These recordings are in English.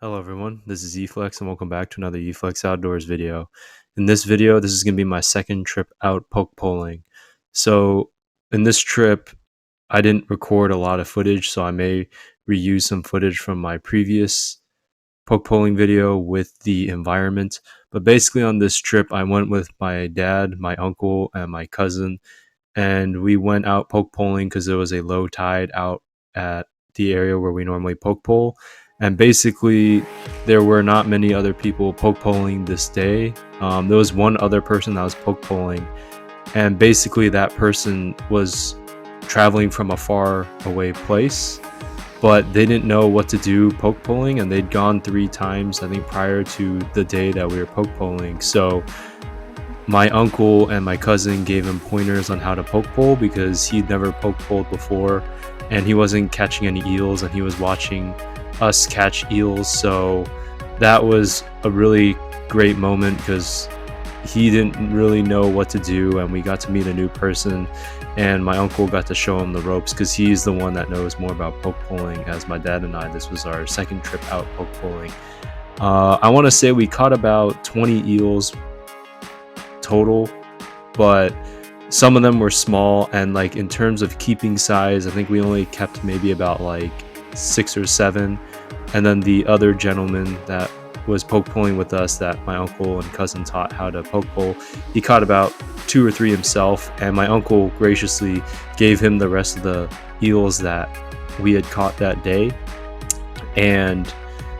Hello everyone, this is Yeeflex and welcome back to another Yeeflex Outdoors video. In this video, this is going to be my second trip out poke poling. So in this trip, I didn't record a lot of footage, so I may reuse some footage from my previous poke poling video with the environment. But basically on this trip, I went with my dad, my uncle, and my cousin, and we went out poke poling because there was a low tide out at the area where we normally poke pole. And basically, there were not many other people poke poling this day. There was one other person that was poke poling, and basically, that person was traveling from a far away place, but they didn't know what to do poke poling, and they'd gone 3 times, I think, prior to the day that we were poke poling. So my uncle and my cousin gave him pointers on how to poke pole because he'd never poke poled before and he wasn't catching any eels, and he was watching us catch eels. So that was a really great moment because he didn't really know what to do, and we got to meet a new person, and my uncle got to show him the ropes because he's the one that knows more about poke poling. As my dad and I, this was our second trip out poke poling. I want to say we caught about 20 eels total, but some of them were small, and like in terms of keeping size, I think we only kept maybe about like 6 or 7. And then the other gentleman that was poke poling with us, that my uncle and cousin taught how to poke pole, he caught about 2 or 3 himself, and my uncle graciously gave him the rest of the eels that we had caught that day. And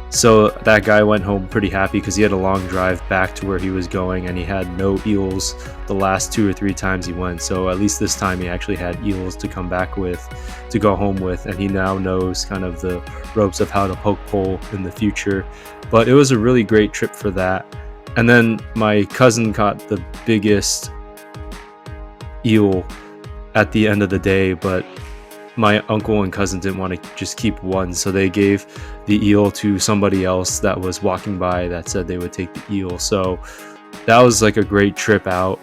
so that guy went home pretty happy because he had a long drive back to where he was going, and he had no eels the last 2 or 3 times he went. So at least this time he actually had eels to come back with, to go home with, and he now knows kind of the ropes of how to poke pole in the future. But it was a really great trip for that. And then my cousin caught the biggest eel at the end of the day, but my uncle and cousin didn't want to just keep one, so they gave the eel to somebody else that was walking by that said they would take the eel. So that was like a great trip out.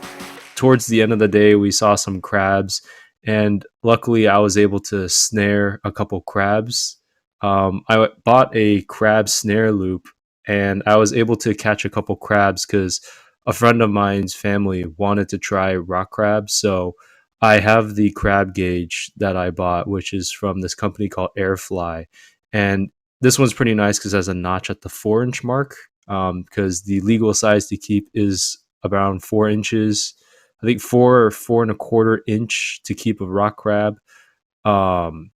Towards the end of the day, we saw some crabs, and luckily I was able to snare a couple crabs. I bought a crab snare loop, and I was able to catch a couple crabs because a friend of mine's family wanted to try rock crabs. So I have the crab gauge that I bought, which is from this company called Airfly. And this one's pretty nice because it has a notch at the 4-inch mark, because the legal size to keep is around 4 inches. I think 4 or 4.25 inch to keep a rock crab. Um,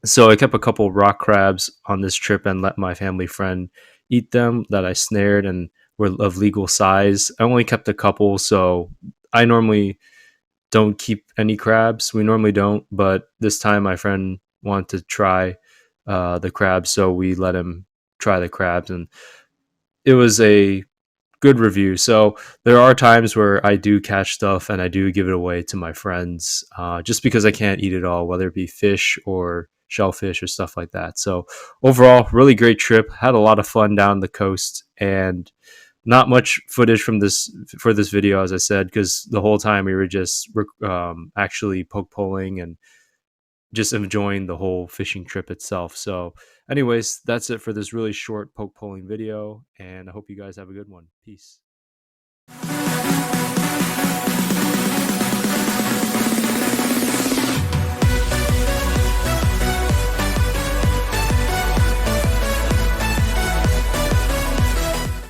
so I kept a couple rock crabs on this trip and let my family friend eat them that I snared and were of legal size. I only kept a couple, so I normally don't keep any crabs. We normally don't, but this time my friend wanted to try the crabs, so we let him try the crabs, and it was a good review. So there are times where I do catch stuff and I do give it away to my friends, just because I can't eat it all, whether it be fish or shellfish or stuff like that. So overall, really great trip. Had a lot of fun down the coast, and not much footage from this for this video, as I said, because the whole time we were just actually poke poling and just enjoying the whole fishing trip itself. So anyways, that's it for this really short poke poling video, and I hope you guys have a good one. Peace.